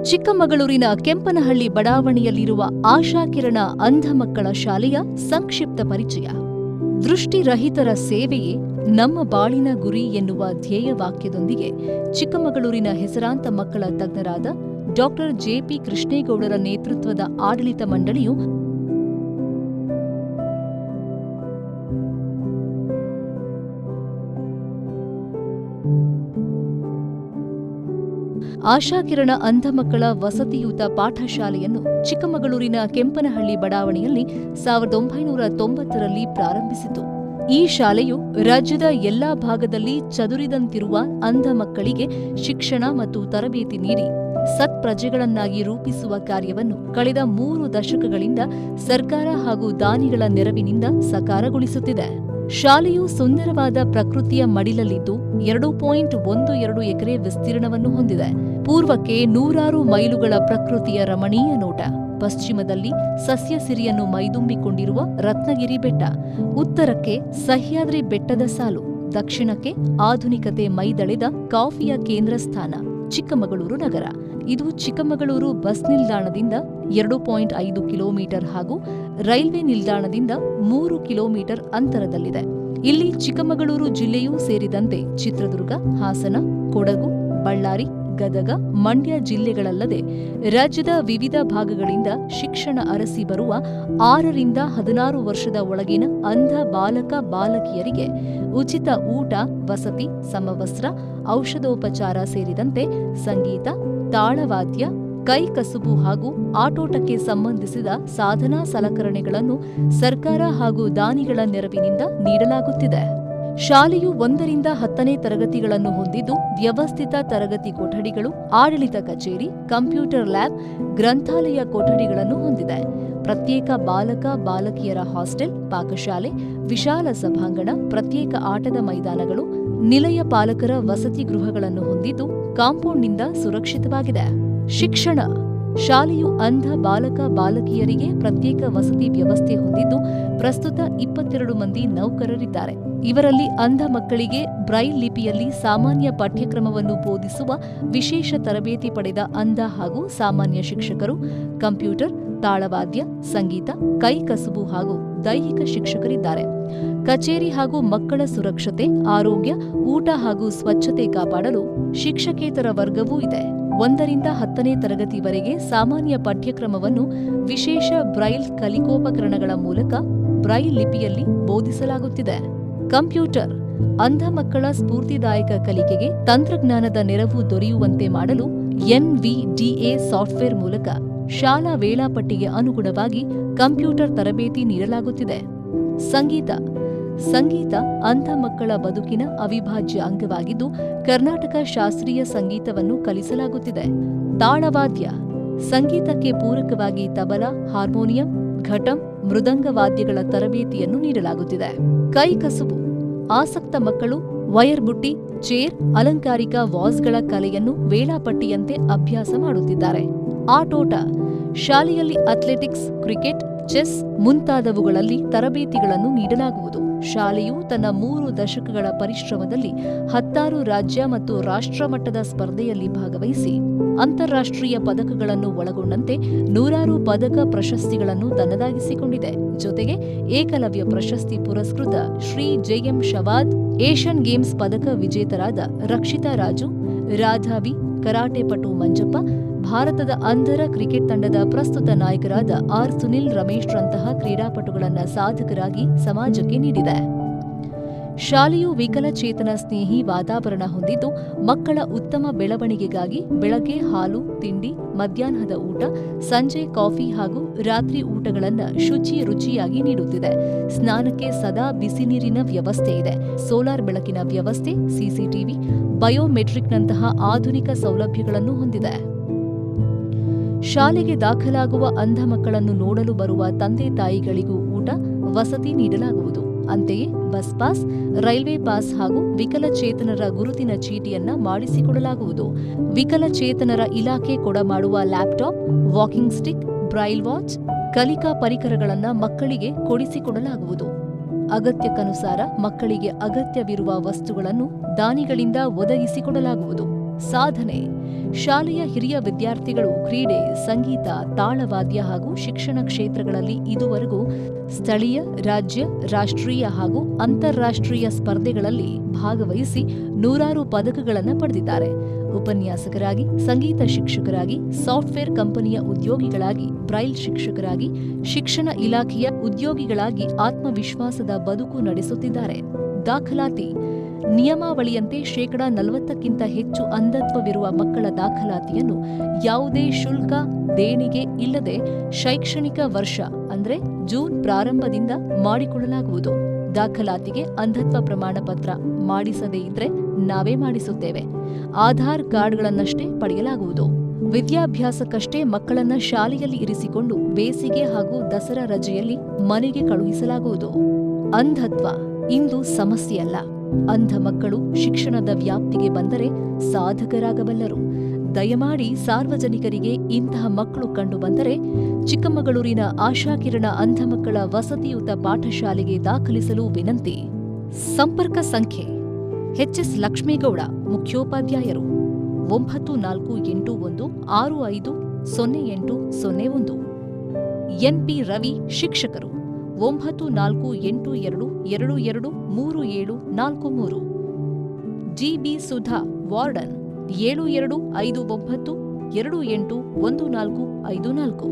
ಚಿಕ್ಕಮಗಳೂರಿನ ಕೆಂಪನಹಳ್ಳಿ ಬಡಾವಣೆಯಲ್ಲಿರುವ ಆಶಾಕಿರಣ ಅಂಧ ಮಕ್ಕಳ ಶಾಲೆಯ ಸಂಕ್ಷಿಪ್ತ ಪರಿಚಯ. ದೃಷ್ಟಿರಹಿತರ ಸೇವೆಯೇ ನಮ್ಮ ಬಾಳಿನ ಗುರಿ ಎನ್ನುವ ಧ್ಯೇಯವಾಕ್ಯದೊಂದಿಗೆ ಚಿಕ್ಕಮಗಳೂರಿನ ಹೆಸರಾಂತ ಮಕ್ಕಳ ತಜ್ಞರಾದ ಡಾ. ಜೆ.ಪಿ. ಕೃಷ್ಣೇಗೌಡರ ನೇತೃತ್ವದ ಆಡಳಿತ ಮಂಡಳಿಯು ಆಶಾಕಿರಣ ಅಂಧ ಮಕ್ಕಳ ವಸತಿಯುತ ಪಾಠಶಾಲೆಯನ್ನು ಚಿಕ್ಕಮಗಳೂರಿನ ಕೆಂಪನಹಳ್ಳಿ ಬಡಾವಣೆಯಲ್ಲಿ 1990ರಲ್ಲಿ ಪ್ರಾರಂಭಿಸಿತು. ಈ ಶಾಲೆಯು ರಾಜ್ಯದ ಎಲ್ಲಾ ಭಾಗದಲ್ಲಿ ಚದುರಿದಂತಿರುವ ಅಂಧ ಮಕ್ಕಳಿಗೆ ಶಿಕ್ಷಣ ಮತ್ತು ತರಬೇತಿ ನೀಡಿ ಸತ್ಪ್ರಜೆಗಳನ್ನಾಗಿ ರೂಪಿಸುವ ಕಾರ್ಯವನ್ನು ಕಳೆದ 3 ದಶಕಗಳಿಂದ ಸರ್ಕಾರ ಹಾಗೂ ದಾನಿಗಳ ನೆರವಿನಿಂದ ಸಾಕಾರಗೊಳಿಸುತ್ತಿದೆ. ಶಾಲೆಯು ಸುಂದರವಾದ ಪ್ರಕೃತಿಯ ಮಡಿಲಲ್ಲಿದ್ದು 2.12 ಎಕರೆ ವಿಸ್ತೀರ್ಣವನ್ನು ಹೊಂದಿದೆ. ಪೂರ್ವಕ್ಕೆ 100 ಮೈಲುಗಳ ಪ್ರಕೃತಿಯ ರಮಣೀಯ ನೋಟ, ಪಶ್ಚಿಮದಲ್ಲಿ ಸಸ್ಯ ಸಿರಿಯನ್ನು ಮೈದುಂಬಿಕೊಂಡಿರುವ ರತ್ನಗಿರಿ ಬೆಟ್ಟ, ಉತ್ತರಕ್ಕೆ ಸಹ್ಯಾದ್ರಿ ಬೆಟ್ಟದ ಸಾಲು, ದಕ್ಷಿಣಕ್ಕೆ ಆಧುನಿಕತೆ ಮೈದಳೆದ ಕಾಫಿಯ ಕೇಂದ್ರ ಸ್ಥಾನ ಚಿಕ್ಕಮಗಳೂರು ನಗರ. ಇದು ಚಿಕ್ಕಮಗಳೂರು ಬಸ್ ನಿಲ್ದಾಣದಿಂದ 2.5 ಕಿಲೋಮೀಟರ್ ಹಾಗೂ ರೈಲ್ವೆ ನಿಲ್ದಾಣದಿಂದ 3 ಕಿಲೋಮೀಟರ್ ಅಂತರದಲ್ಲಿದೆ. ಇಲ್ಲಿ ಚಿಕ್ಕಮಗಳೂರು ಜಿಲ್ಲೆಯೂ ಸೇರಿದಂತೆ ಚಿತ್ರದುರ್ಗ, ಹಾಸನ, ಕೊಡಗು, ಬಳ್ಳಾರಿ, ಗದಗ, ಮಂಡ್ಯ ಜಿಲ್ಲೆಗಳಲ್ಲದೆ ರಾಜ್ಯದ ವಿವಿಧ ಭಾಗಗಳಿಂದ ಶಿಕ್ಷಣ ಅರಸಿ ಬರುವ 6 ರಿಂದ 16 ವರ್ಷದ ಒಳಗಿನ ಅಂಧ ಬಾಲಕ ಬಾಲಕಿಯರಿಗೆ ಉಚಿತ ಊಟ, ವಸತಿ, ಸಮವಸ್ತ್ರ, ಔಷಧೋಪಚಾರ ಸೇರಿದಂತೆ ಸಂಗೀತ, ತಾಳವಾದ್ಯ, ಕೈಕಸುಬು ಹಾಗೂ ಆಟೋಟಕ್ಕೆ ಸಂಬಂಧಿಸಿದ ಸಾಧನಾ ಸಲಕರಣೆಗಳನ್ನು ಸರ್ಕಾರ ಹಾಗೂ ದಾನಿಗಳ ನೆರವಿನಿಂದ ನೀಡಲಾಗುತ್ತಿದೆ. ಶಾಲೆಯು 1 ರಿಂದ 10ನೇ ತರಗತಿಗಳನ್ನು ಹೊಂದಿದ್ದು ವ್ಯವಸ್ಥಿತ ತರಗತಿ ಕೊಠಡಿಗಳು, ಆಡಳಿತ ಕಚೇರಿ, ಕಂಪ್ಯೂಟರ್ ಲ್ಯಾಬ್, ಗ್ರಂಥಾಲಯ ಕೊಠಡಿಗಳನ್ನು ಹೊಂದಿದೆ. ಪ್ರತ್ಯೇಕ ಬಾಲಕ ಬಾಲಕಿಯರ ಹಾಸ್ಟೆಲ್, ಪಾಕಶಾಲೆ, ವಿಶಾಲ ಸಭಾಂಗಣ, ಪ್ರತ್ಯೇಕ ಆಟದ ಮೈದಾನಗಳು, ನಿಲಯ ಪಾಲಕರ ವಸತಿ ಗೃಹಗಳನ್ನು ಹೊಂದಿದ್ದು ಕಾಂಪೌಂಡ್ನಿಂದ ಸುರಕ್ಷಿತವಾಗಿದೆ. ಶಿಕ್ಷಣ: ಶಾಲೆಯು ಅಂಧ ಬಾಲಕ ಬಾಲಕಿಯರಿಗೆ ಪ್ರತ್ಯೇಕ ವಸತಿ ವ್ಯವಸ್ಥೆ ಹೊಂದಿದ್ದು ಪ್ರಸ್ತುತ 22 ಮಂದಿ ನೌಕರರಿದ್ದಾರೆ. ಇವರಲ್ಲಿ ಅಂಧ ಮಕ್ಕಳಿಗೆ ಬ್ರೈಲ್ ಲಿಪಿಯಲ್ಲಿ ಸಾಮಾನ್ಯ ಪಠ್ಯಕ್ರಮವನ್ನು ಬೋಧಿಸುವ ವಿಶೇಷ ತರಬೇತಿ ಪಡೆದ ಅಂಧ ಹಾಗೂ ಸಾಮಾನ್ಯ ಶಿಕ್ಷಕರು, ಕಂಪ್ಯೂಟರ್, ತಾಳವಾದ್ಯ, ಸಂಗೀತ, ಕೈಕಸುಬು ಹಾಗೂ ದೈಹಿಕ ಶಿಕ್ಷಕರಿದ್ದಾರೆ. ಕಚೇರಿ ಹಾಗೂ ಮಕ್ಕಳ ಸುರಕ್ಷತೆ, ಆರೋಗ್ಯ, ಊಟ ಹಾಗೂ ಸ್ವಚ್ಛತೆ ಕಾಪಾಡಲು ಶಿಕ್ಷಕೇತರ ವರ್ಗವೂ ಇದೆ. 1 ರಿಂದ 10ನೇ ತರಗತಿವರೆಗೆ ಸಾಮಾನ್ಯ ಪಠ್ಯಕ್ರಮವನ್ನು ವಿಶೇಷ ಬ್ರೈಲ್ ಕಲಿಕೋಪಕರಣಗಳ ಮೂಲಕ ಬ್ರೈಲ್ ಲಿಪಿಯಲ್ಲಿ ಬೋಧಿಸಲಾಗುತ್ತಿದೆ. ಕಂಪ್ಯೂಟರ್: ಅಂಧ ಮಕ್ಕಳ ಸ್ಫೂರ್ತಿದಾಯಕ ಕಲಿಕೆಗೆ ತಂತ್ರಜ್ಞಾನದ ನೆರವು ದೊರೆಯುವಂತೆ ಮಾಡಲು NVDA ಸಾಫ್ಟ್ವೇರ್ ಮೂಲಕ ಶಾಲಾ ವೇಳಾಪಟ್ಟಿಗೆ ಅನುಗುಣವಾಗಿ ಕಂಪ್ಯೂಟರ್ ತರಬೇತಿ ನೀಡಲಾಗುತ್ತಿದೆ. ಸಂಗೀತ ಅಂಧ ಮಕ್ಕಳ ಬದುಕಿನ ಅವಿಭಾಜ್ಯ ಅಂಗವಾಗಿದ್ದು ಕರ್ನಾಟಕ ಶಾಸ್ತ್ರೀಯ ಸಂಗೀತವನ್ನು ಕಲಿಸಲಾಗುತ್ತಿದೆ. ತಾಳವಾದ್ಯ: ಸಂಗೀತಕ್ಕೆ ಪೂರಕವಾಗಿ ತಬಲಾ, ಹಾರ್ಮೋನಿಯಂ, ಘಟಂ, ಮೃದಂಗ ವಾದ್ಯಗಳ ತರಬೇತಿಯನ್ನು ನೀಡಲಾಗುತ್ತಿದೆ. ಕೈಕಸುಬು: ಆಸಕ್ತ ಮಕ್ಕಳು ವಯರ್ ಬುಟ್ಟಿ, ಚೇರ್, ಅಲಂಕಾರಿಕ ವಾಸ್ಗಳ ಕಲೆಯನ್ನು ವೇಳಾಪಟ್ಟಿಯಂತೆ ಅಭ್ಯಾಸ ಮಾಡುತ್ತಿದ್ದಾರೆ. ಆಟೋಟ: ಶಾಲೆಯಲ್ಲಿ ಅಥ್ಲೆಟಿಕ್ಸ್, ಕ್ರಿಕೆಟ್, ಚೆಸ್ ಮುಂತಾದವುಗಳಲ್ಲಿ ತರಬೇತಿಗಳನ್ನು ನೀಡಲಾಗುವುದು. ಶಾಲೆಯು ತನ್ನ 3 ದಶಕಗಳ ಪರಿಶ್ರಮದಲ್ಲಿ 16 ರಾಜ್ಯ ಮತ್ತು ರಾಷ್ಟ್ರಮಟ್ಟದ ಸ್ಪರ್ಧೆಯಲ್ಲಿ ಭಾಗವಹಿಸಿ ಅಂತಾರಾಷ್ಟ್ರೀಯ ಪದಕಗಳನ್ನು ಒಳಗೊಂಡಂತೆ 100 ಪದಕ ಪ್ರಶಸ್ತಿಗಳನ್ನು ತನ್ನದಾಗಿಸಿಕೊಂಡಿದೆ. ಜೊತೆಗೆ ಏಕಲವ್ಯ ಪ್ರಶಸ್ತಿ ಪುರಸ್ಕೃತ ಶ್ರೀ ಜೆ.ಎಂ. ಶವಾದ್, ಏಷ್ಯನ್ ಗೇಮ್ಸ್ ಪದಕ ವಿಜೇತರಾದ ರಕ್ಷಿತಾ ರಾಜು, ರಾಧಾವಿ, ಕರಾಟೆ ಪಟು ಮಂಜಪ್ಪ, ಭಾರತದ ಅಂಧರ ಕ್ರಿಕೆಟ್ ತಂಡದ ಪ್ರಸ್ತುತ ನಾಯಕರಾದ ಆರ್. ಸುನಿಲ್ ರಮೇಶ್ರಂತಹ ಕ್ರೀಡಾಪಟುಗಳನ್ನು ಸಾಧಕರಾಗಿ ಸಮಾಜಕ್ಕೆ ನೀಡಿದೆ. ಶಾಲೆಯು ವಿಕಲಚೇತನ ಸ್ನೇಹಿ ವಾತಾವರಣ ಹೊಂದಿದ್ದು ಮಕ್ಕಳ ಉತ್ತಮ ಬೆಳವಣಿಗೆಗಾಗಿ ಬೆಳಗ್ಗೆ ಹಾಲು, ತಿಂಡಿ, ಮಧ್ಯಾಹ್ನದ ಊಟ, ಸಂಜೆ ಕಾಫಿ ಹಾಗೂ ರಾತ್ರಿ ಊಟಗಳನ್ನು ರುಚಿಯಾಗಿ ನೀಡುತ್ತಿದೆ. ಸ್ನಾನಕ್ಕೆ ಸದಾ ಬಿಸಿ ನೀರಿನ ವ್ಯವಸ್ಥೆ ಇದೆ. ಸೋಲಾರ್ ಬೆಳಕಿನ ವ್ಯವಸ್ಥೆ, ಸಿಸಿಟಿವಿ, ಬಯೋಮೆಟ್ರಿಕ್ನಂತಹ ಆಧುನಿಕ ಸೌಲಭ್ಯಗಳನ್ನು ಹೊಂದಿದೆ. ಶಾಲೆಗೆ ದಾಖಲಾಗುವ ಅಂಧ ಮಕ್ಕಳನ್ನು ನೋಡಲು ಬರುವ ತಂದೆ ತಾಯಿಗಳಿಗೂ ಊಟ, ವಸತಿ ನೀಡಲಾಗುವುದು. ಅಂತೆಯೇ ಬಸ್ ಪಾಸ್, ರೈಲ್ವೆ ಪಾಸ್ ಹಾಗೂ ವಿಕಲಚೇತನರ ಗುರುತಿನ ಚೀಟಿಯನ್ನ ಮಾಡಿಸಿಕೊಡಲಾಗುವುದು. ವಿಕಲಚೇತನರ ಇಲಾಖೆ ಕೊಡಮಾಡುವ laptop, walking stick, Braille watch, ಕಲಿಕಾ ಪರಿಕರಗಳನ್ನು ಮಕ್ಕಳಿಗೆ ಕೊಡಿಸಿಕೊಡಲಾಗುವುದು. ಅಗತ್ಯಕ್ಕನುಸಾರ ಮಕ್ಕಳಿಗೆ ಅಗತ್ಯವಿರುವ ವಸ್ತುಗಳನ್ನು ದಾನಿಗಳಿಂದ ಒದಗಿಸಿಕೊಡಲಾಗುವುದು. ಸಾಧನೆ. ಶಾಲೆಯ ಹಿರಿಯ ವಿದ್ಯಾರ್ಥಿಗಳು ಕ್ರೀಡೆ, ಸಂಗೀತ, ತಾಳವಾದ್ಯ ಹಾಗೂ ಶಿಕ್ಷಣ ಕ್ಷೇತ್ರಗಳಲ್ಲಿ ಇದುವರೆಗೂ ಸ್ಥಳೀಯ, ರಾಜ್ಯ, ರಾಷ್ಟ್ರೀಯ ಹಾಗೂ ಅಂತಾರಾಷ್ಟ್ರೀಯ ಸ್ಪರ್ಧೆಗಳಲ್ಲಿ ಭಾಗವಹಿಸಿ ನೂರಾರು ಪದಕಗಳನ್ನು ಪಡೆದಿದ್ದಾರೆ. ಉಪನ್ಯಾಸಕರಾಗಿ, ಸಂಗೀತ ಶಿಕ್ಷಕರಾಗಿ, ಸಾಫ್ಟ್ವೇರ್ ಕಂಪನಿಯ ಉದ್ಯೋಗಿಗಳಾಗಿ, ಬ್ರೈಲ್ ಶಿಕ್ಷಕರಾಗಿ, ಶಿಕ್ಷಣ ಇಲಾಖೆಯ ಉದ್ಯೋಗಿಗಳಾಗಿ ಆತ್ಮವಿಶ್ವಾಸದ ಬದುಕು ನಡೆಸುತ್ತಿದ್ದಾರೆ. ದಾಖಲಾತಿ. ನಿಯಮಾವಳಿಯಂತೆ 40%ಕ್ಕಿಂತ ಹೆಚ್ಚು ಅಂಧತ್ವವಿರುವ ಮಕ್ಕಳ ದಾಖಲಾತಿಯನ್ನು ಯಾವುದೇ ಶುಲ್ಕ, ದೇಣಿಗೆ ಇಲ್ಲದೆ ಶೈಕ್ಷಣಿಕ ವರ್ಷ ಅಂದ್ರೆ ಜೂನ್ ಪ್ರಾರಂಭದಿಂದ ಮಾಡಿಕೊಳ್ಳಲಾಗುವುದು. ದಾಖಲಾತಿಗೆ ಅಂಧತ್ವ ಪ್ರಮಾಣ ಪತ್ರ ಮಾಡಿಸದೇ ಇದ್ರೆ ನಾವೇ ಮಾಡಿಸುತ್ತೇವೆ. ಆಧಾರ್ ಕಾರ್ಡ್ಗಳನ್ನಷ್ಟೇ ಪಡೆಯಲಾಗುವುದು. ವಿದ್ಯಾಭ್ಯಾಸಕ್ಕಷ್ಟೇ ಮಕ್ಕಳನ್ನ ಶಾಲೆಯಲ್ಲಿ ಇರಿಸಿಕೊಂಡು ಬೇಸಿಗೆ ಹಾಗೂ ದಸರಾ ರಜೆಯಲ್ಲಿ ಮನೆಗೆ ಕಳುಹಿಸಲಾಗುವುದು. ಅಂಧತ್ವ ಇಂದು ಸಮಸ್ಯೆಯಲ್ಲ. ಅಂಧ ಮಕ್ಕಳು ಶಿಕ್ಷಣದ ವ್ಯಾಪ್ತಿಗೆ ಬಂದರೆ ಸಾಧಕರಾಗಬಲ್ಲರು. ದಯಮಾಡಿ ಸಾರ್ವಜನಿಕರಿಗೆ ಇಂತಹ ಮಕ್ಕಳು ಕಂಡುಬಂದರೆ ಚಿಕ್ಕಮಗಳೂರಿನ ಆಶಾಕಿರಣ ಅಂಧ ಮಕ್ಕಳ ವಸತಿಯುತ ಪಾಠಶಾಲೆಗೆ ದಾಖಲಿಸಲು ವಿನಂತಿ. ಸಂಪರ್ಕ ಸಂಖ್ಯೆ: HS ಲಕ್ಷ್ಮೇಗೌಡ, ಮುಖ್ಯೋಪಾಧ್ಯಾಯರು, 9481650801. NP ರವಿ, ಶಿಕ್ಷಕರು, 9482223743. GB Sudha, warden, 7259281454.